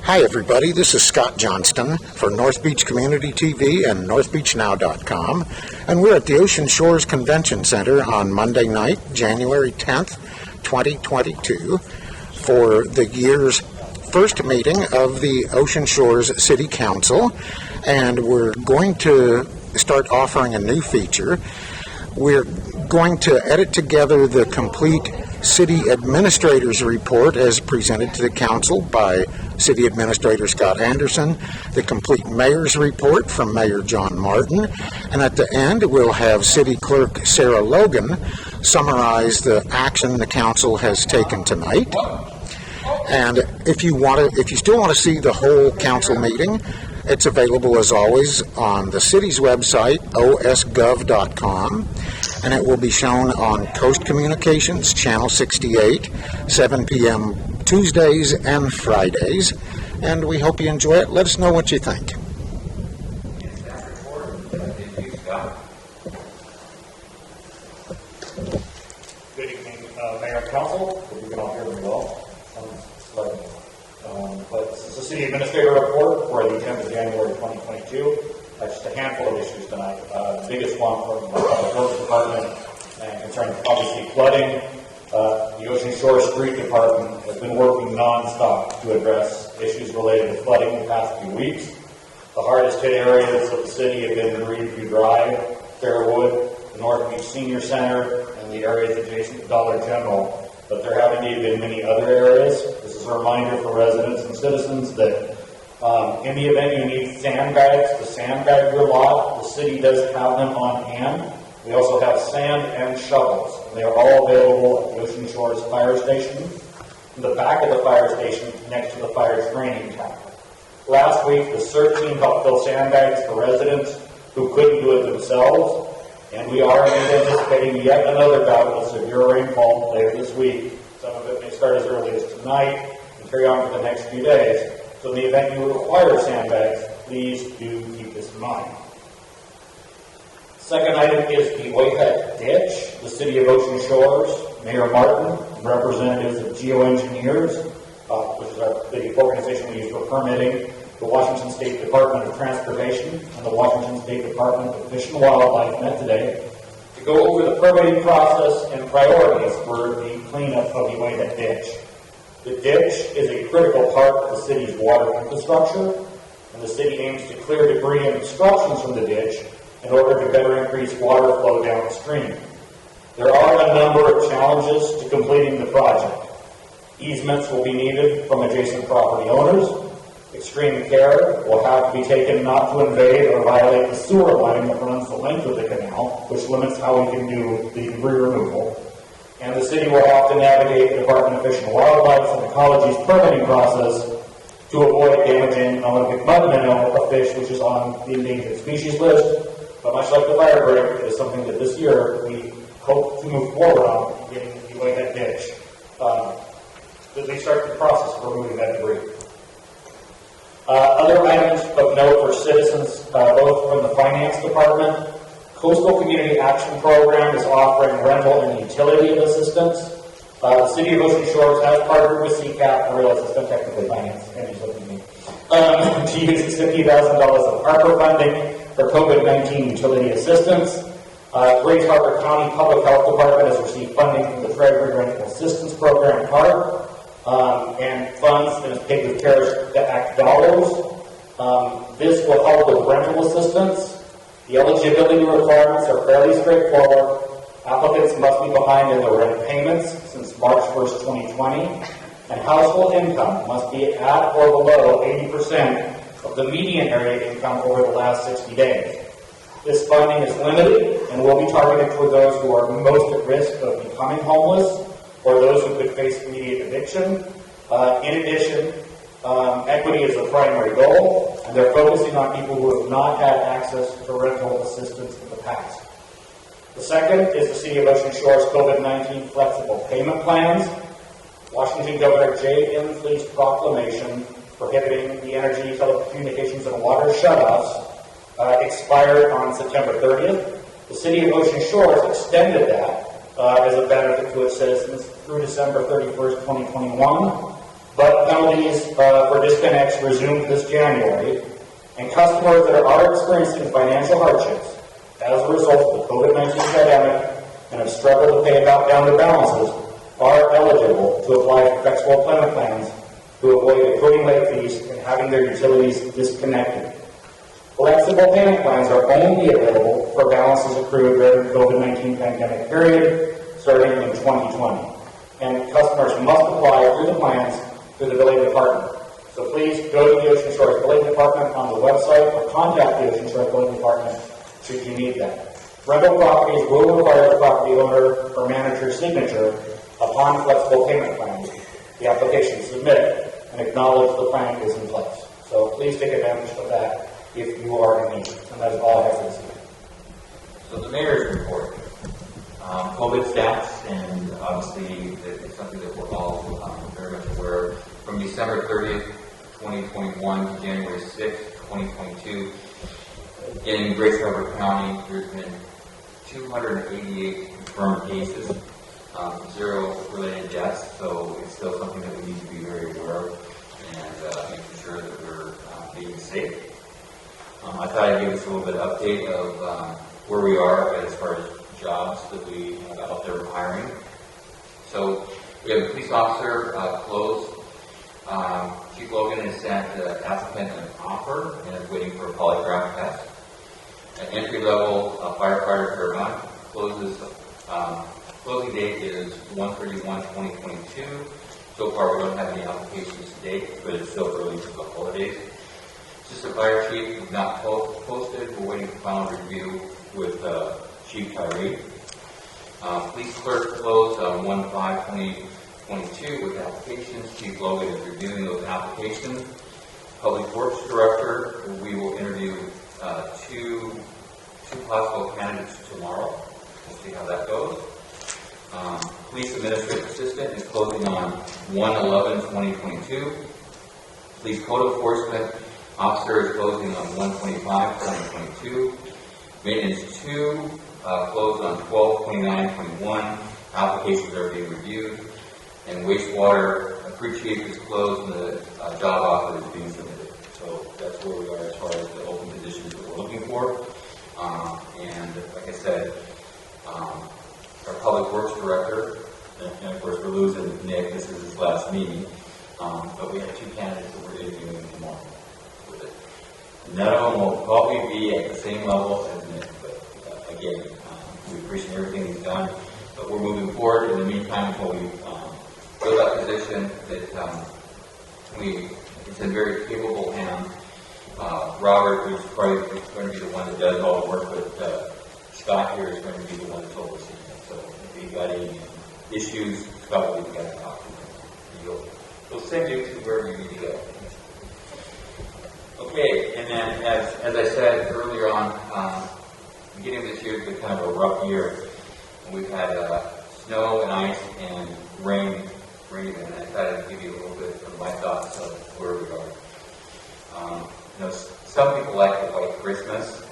Hi everybody, this is Scott Johnston for North Beach Community TV and NorthBeachNow.com, and we're at the Ocean Shores Convention Center on Monday night, January 10th, 2022, for the year's first meeting of the Ocean Shores City Council, and we're going to start offering a new feature. We're going to edit together the complete City Administrator's Report as presented to the Council by City Administrator Scott Anderson, the complete Mayor's Report from Mayor John Martin, and at the end we'll have City Clerk Sarah Logan summarize the action the Council has taken tonight. And if you still want to see the whole Council meeting, it's available as always on the city's website, osgov.com, and it will be shown on Coast Communications, Channel 68, 7 p.m. Tuesdays and Fridays, and we hope you enjoy it. Let us know what you think. Good evening, Mayor and Council. Hope you can all hear me well. But this is the City Administrator Report for the 10th of January 2022. Just a handful of issues tonight. The biggest one from the Public Works Department and concerning obviously flooding. The Ocean Shore Street Department has been working non-stop to address issues related to flooding the past few weeks. The hardest hit areas of the city have been Reedview Drive, Fairwood, the North Beach Senior Center, and the areas adjacent to Dollar General. But there have indeed been many other areas. This is a reminder for residents and citizens that in the event you need sandbags to sandbag your lot, the city does have them on hand. We also have sand and shovels, and they are all available at the Ocean Shores Fire Station, in the back of the fire station next to the fire training tower. Last week, the CERT team helped fill sandbags for residents who couldn't do it themselves, and we are anticipating yet another bout of severe rainfall later this week. Some of it may start as early as tonight and carry on for the next few days. So in the event you require sandbags, please do keep this in mind. Second item is the Wetland ditch. The City of Ocean Shores, Mayor Martin, and representatives of geoengineers, which is the organization we use for permitting, the Washington State Department of Transportation, and the Washington State Department of Fish and Wildlife met today to go over the permitting process and priorities for the cleanup of the Wetland ditch. The ditch is a critical part of the city's water infrastructure, and the city aims to clear debris and obstructions from the ditch in order to better increase water flow downstream. There are a number of challenges to completing the project. Easements will be needed from adjacent property owners. Extreme care will have to be taken not to invade or violate the sewer line that runs the length of the canal, which limits how we can do the debris removal. And the city will have to navigate the Department of Fish and Wildlife and Ecology's permitting process to avoid damaging Olympic mud minnow, a fish which is on the endangered species list. But much like the fire break, it is something that this year we hope to move forward on getting the Wetland ditch. That they start the process of removing that debris. Other items of note for citizens, both from the Finance Department, Coastal Community Action Program is offering rental and utility assistance. The City of Ocean Shores has partnered with CCAP, I realize it's not technically finance, and he's looking at me, to use its $50,000 of ARPA funding for COVID-19 utility assistance. Grace Harbor County Public Health Department has received funding from the Treasury Rental Assistance Program, CARD, and funds that is paid with CARES Act dollars. This will help with rental assistance. The eligibility requirements are fairly straightforward. Applicants must be behind in their rent payments since March 1st, 2020, and household income must be at or below 80% of the median area income over the last 60 days. This funding is limited and will be targeted toward those who are most at risk of becoming homeless or those who could face immediate eviction. In addition, equity is the primary goal, and they're focusing on people who have not had access to rental assistance in the past. The second is the City of Ocean Shores COVID-19 flexible payment plans. Washington Governor Jay Inslee's proclamation prohibiting the energy, telecommunications, and water shutoffs expired on September 30th. The City of Ocean Shores extended that as a benefit to its citizens through December 31st, 2021. but penalties for disconnects resumed this January, and customers that are experiencing financial hardships as a result of the COVID-19 pandemic and have struggled to pay down their balances are eligible to apply for flexible payment plans to avoid accruing late fees and having their utilities disconnected. Flexible payment plans are only available for balances accrued during the COVID-19 pandemic period starting in 2020. And customers must apply through the plans through the billing department. So please go to the Ocean Shores Billing Department on the website or contact the Ocean Shores Billing Department should you need that. Rental properties will require the property owner or manager's signature upon flexible payment plans. The application is submitted and acknowledge the plan is in place. So please take advantage of that if you are in need. And that's all I have for this evening. So the mayor's report. COVID stats, and obviously it's something that we're all very much aware of. From December 30th, 2021 to January 6th, 2022, in Grace Harbor County, there's been 288 confirmed cases, 0 related deaths, so it's still something that we need to be very aware of and making sure that we're being safe. I thought I'd give us a little bit of update of where we are as far as jobs that we have out there hiring. So we have a police officer closed. Chief Logan has sent the applicant an offer and is waiting for a polygraph test. An entry-level firefighter Fairmont closing date is 1/31/2022. So far we don't have any applications to date, but it's still early for the holidays. Assistant Fire Chief is not posted. We're waiting for final review with Chief Tyree. Police Clerk closed on 1/5/2022 with applications. Chief Logan is reviewing those applications. Public Works Director, we will interview two possible candidates tomorrow. We'll see how that goes. Police Administrative Assistant is closing on 1/11/2022. Police Code Enforcement Officer is closing on 1/25/2022. Maintenance 2 closed on 12/29/21. Applications are being reviewed. And wastewater crew chief is closed and the job offer is being submitted. So that's where we are as far as the open positions that we're looking for. And like I said, our Public Works Director, and of course we're losing Nick, this is his last meeting, but we have 2 candidates that we're interviewing tomorrow with it. None of them will probably be at the same level as Nick, but again, we appreciate everything he's done, but we're moving forward. In the meantime, until we fill that position, that it's in very capable hands. Robert, who's probably going to be the one that does all the work, but Scott here is going to be the one that's overseeing it. So if you've got any issues, Scott will be the guy to talk to. He'll send you to wherever you need to go. Okay, and then as I said earlier on, beginning of this year has been kind of a rough year. We've had snow and ice and rain, and I thought I'd give you a little bit of my thoughts of where we are. Some people like the white Christmas.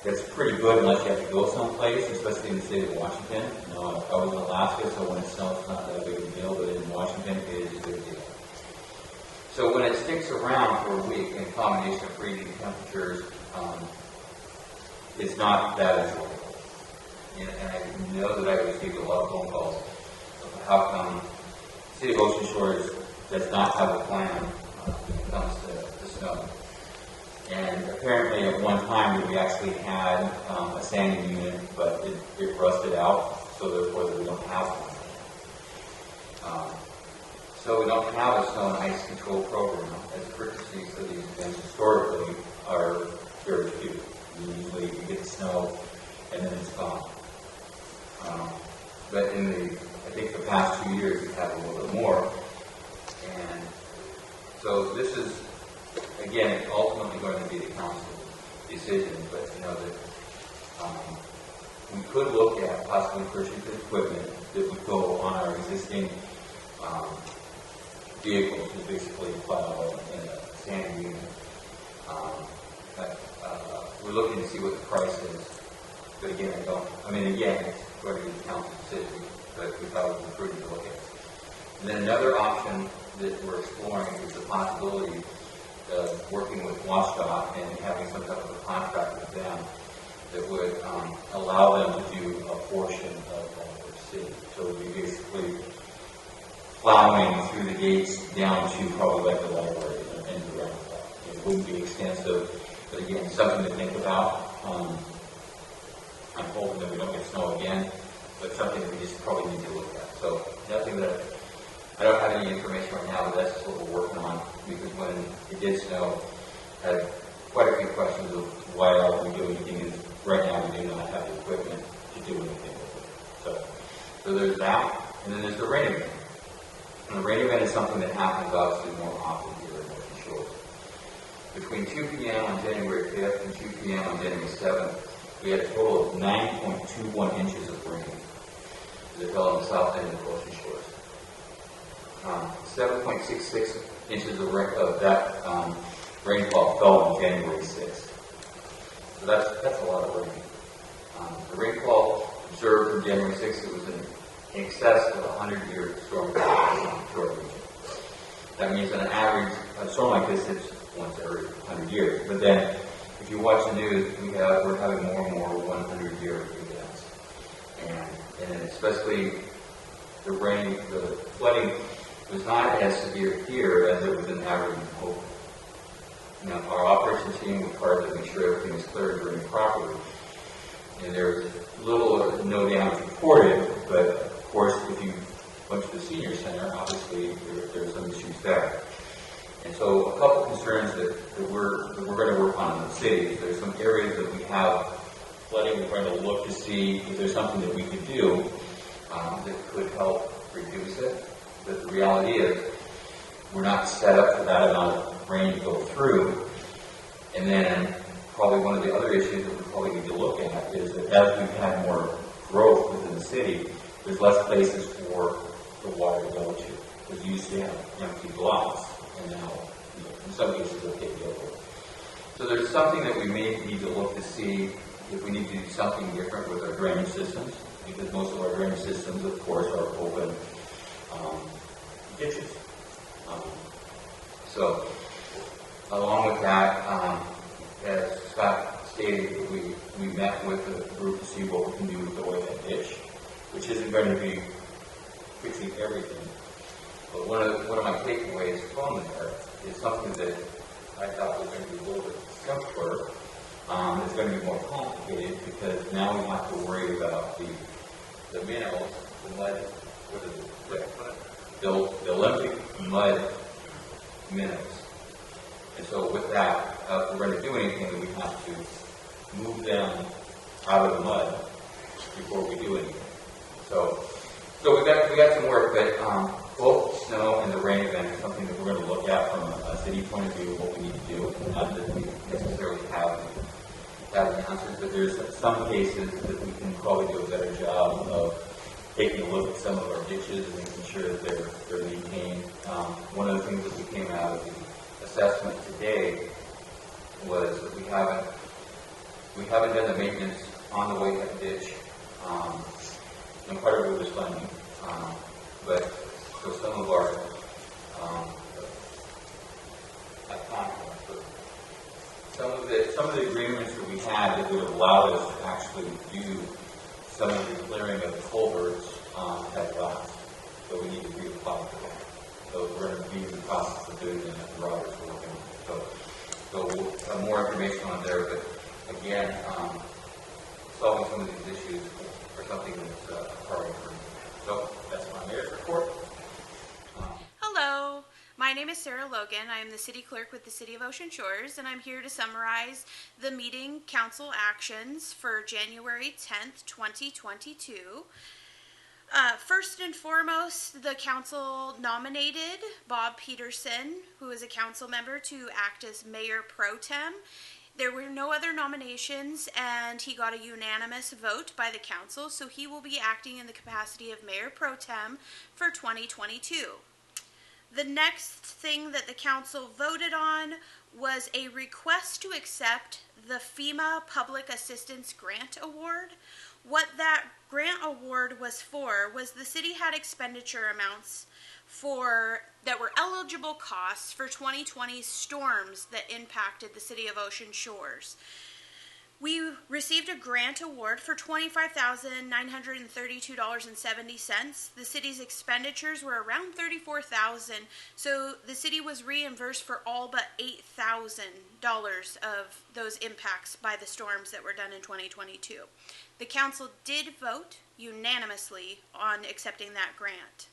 It's pretty good unless you have to go someplace, especially in the state of Washington. I was in Alaska, so when it snows, it's not that big of a deal, but in Washington, it is a big deal. So when it sticks around for a week in combination of freezing temperatures, it's not that enjoyable. And I know that I received a lot of phone calls of how come the City of Ocean Shores does not have a plan when it comes to snow. And apparently at one time we actually had a sanding unit, but it rusted out, so therefore we don't have one. So we don't have a snow and ice control program as courtesy, so these events historically are very few. Usually you get the snow and then it's gone. But I think the past 2 years we've had a little bit more. And so this is, again, ultimately going to be the council's decision, but we could look at possibly purchasing equipment that would go on our existing vehicles, to basically plow in a sanding unit. We're looking to see what the price is, but again, again, it's going to be the council's decision, but we thought it was prudent to look at it. And then another option that we're exploring is the possibility of working with WashDOT and having some type of a contract with them that would allow them to do a portion of the city. So it would be basically plowing through the gates down to probably like the library and the roundabout. It wouldn't be extensive, but again, something to think about. I'm hoping that we don't get snow again, but something that we just probably need to look at. So nothing that I don't have any information right now, but that's just what we're working on, because when it did snow, I had quite a few questions of why aren't we doing anything, and right now we do not have the equipment to do anything with it. So there's that, and then there's the rain event. And the rain event is something that happens obviously more often here in Ocean Shores. Between 2 p.m. on January 5th and 2 p.m. on January 7th, we had a total of 9.21 inches of rain that fell on the south end of the Ocean Shores. 7.66 inches of that rainfall fell on January 6th. So that's a lot of rain. The rainfall observed from January 6th, it was in excess of 100-year storm region. That means on an average, a storm like this hits once every 100 years. But then, if you watch the news, we're having more and more 100-year events. And then especially the rain, the flooding was not as severe here as it was in average in Hope. Now, our operations team was part to make sure everything was clear during properly. And there was little or no damage reported, but of course, if you went to the senior center, obviously there's some issues there. And so a couple concerns that we're going to work on in the city is there's some areas that we have flooding. We're going to look to see if there's something that we could do that could help reduce it. But the reality is we're not set up for that amount of rain to go through. And then probably one of the other issues that we probably need to look at is that as we've had more growth within the city, there's less places for the water to go to. Because you used to have empty lots, and now, in some cases, they'll get filled. So there's something that we may need to look to see if we need to do something different with our drainage systems, because most of our drainage systems, of course, are open ditches. So, along with that, as Scott stated, we met with the group to see what we can do with the Wetland ditch, which isn't going to be fixing everything. But one of my takeaways from there is something that I thought was going to be a little bit simpler. It's going to be more complicated because now we have to worry about the minerals, the mud, the Olympic mud minerals. And so with that, if we're going to do anything, we have to move them out of the mud before we do anything. So we got some work, but both snow and the rain event is something that we're going to look at from a city point of view of what we need to do. Not that we necessarily have the answers, but there's some cases that we can probably do a better job of taking a look at some of our ditches and making sure that they're maintained. One of the things that we came out of the assessment today was that we haven't done the maintenance on the Wetland ditch. And part of it was funding, but so some of our some of the agreements that we had that would have allowed us to actually do some of the clearing of the culverts had lapsed. So we need to reapply for that. So we're going to be in the process of doing that. Robert's working on it. So we'll have more information on there. But again, solving some of these issues are something that's a priority for me. So that's my mayor's report. Hello, my name is Sarah Logan. I am the city clerk with the City of Ocean Shores, and I'm here to summarize the meeting council actions for January 10th, 2022. First and foremost, the council nominated Bob Peterson, who is a council member, to act as mayor pro tem. There were no other nominations, and he got a unanimous vote by the council, so he will be acting in the capacity of mayor pro tem for 2022. The next thing that the council voted on was a request to accept the Fema Public Assistance Grant Award. What that grant award was for was the city had expenditure amounts that were eligible costs for 2020 storms that impacted the city of Ocean Shores. We received a grant award for $25,932.70. The city's expenditures were around $34,000, so the city was reimbursed for all but $8,000 of those impacts by the storms that were done in 2022. The council did vote unanimously on accepting that grant.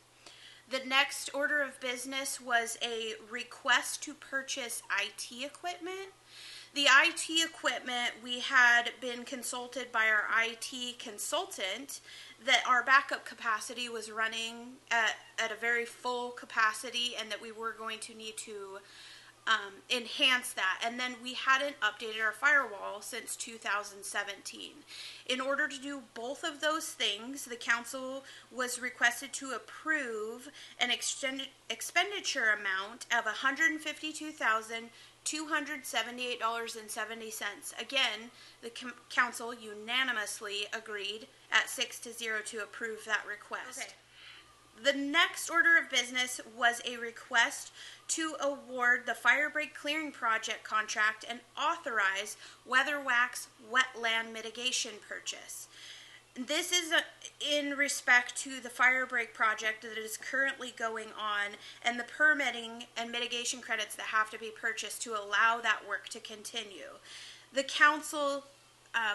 The next order of business was a request to purchase IT equipment. The IT equipment, we had been consulted by our IT consultant that our backup capacity was running at a very full capacity and that we were going to need to enhance that. And then we hadn't updated our firewall since 2017. In order to do both of those things, the council was requested to approve an expenditure amount of $152,278.70. Again, the council unanimously agreed at 6-0 to approve that request. Okay. The next order of business was a request to award the fire break clearing project contract and authorize Weatherwax wetland mitigation purchase. This is in respect to the fire break project that is currently going on and the permitting and mitigation credits that have to be purchased to allow that work to continue. The council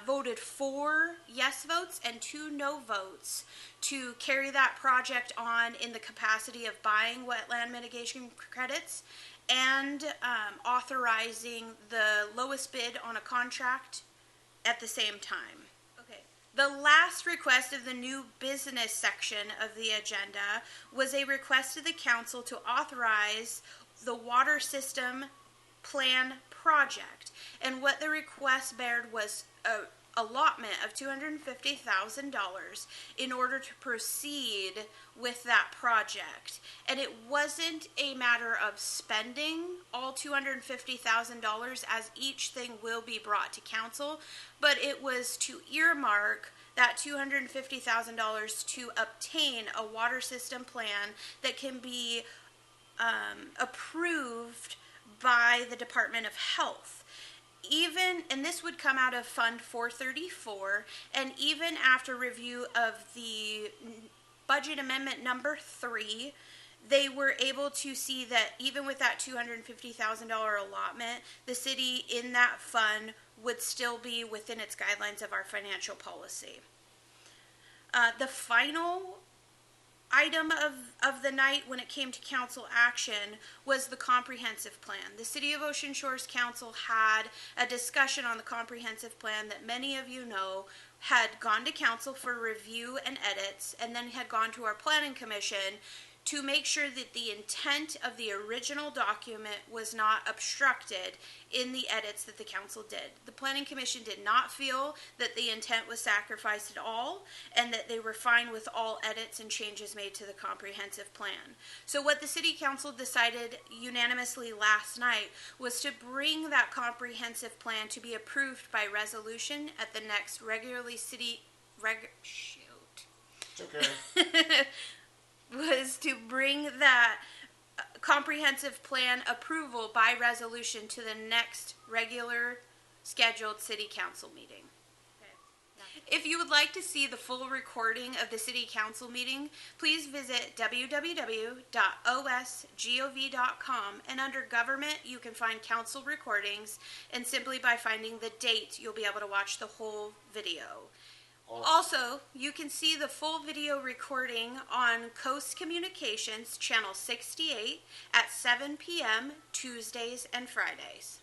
voted 4 yes votes and 2 no votes to carry that project on in the capacity of buying wetland mitigation credits and authorizing the lowest bid on a contract at the same time. Okay. The last request of the new business section of the agenda was a request to the council to authorize the water system plan project. And what the request bared was a allotment of $250,000 in order to proceed with that project. And it wasn't a matter of spending all $250,000 as each thing will be brought to council, but it was to earmark that $250,000 to obtain a water system plan that can be approved by the Department of Health. And this would come out of Fund 434, and even after review of the budget amendment number 3, they were able to see that even with that $250,000 allotment, the city in that fund would still be within its guidelines of our financial policy. The final item of the night when it came to council action was the comprehensive plan. The City of Ocean Shores Council had a discussion on the comprehensive plan that many of you know had gone to council for review and edits and then had gone to our planning commission to make sure that the intent of the original document was not obstructed in the edits that the council did. The planning commission did not feel that the intent was sacrificed at all and that they were fine with all edits and changes made to the comprehensive plan. So what the city council decided unanimously last night was to bring that comprehensive plan to be approved by resolution at the next was to bring that comprehensive plan approval by resolution to the next regular scheduled city council meeting. Okay. If you would like to see the full recording of the city council meeting, please visit www.osgov.com, and under government you can find council recordings, and simply by finding the date you'll be able to watch the whole video. Also, you can see the full video recording on Coast Communications, Channel 68 at 7 p.m. Tuesdays and Fridays.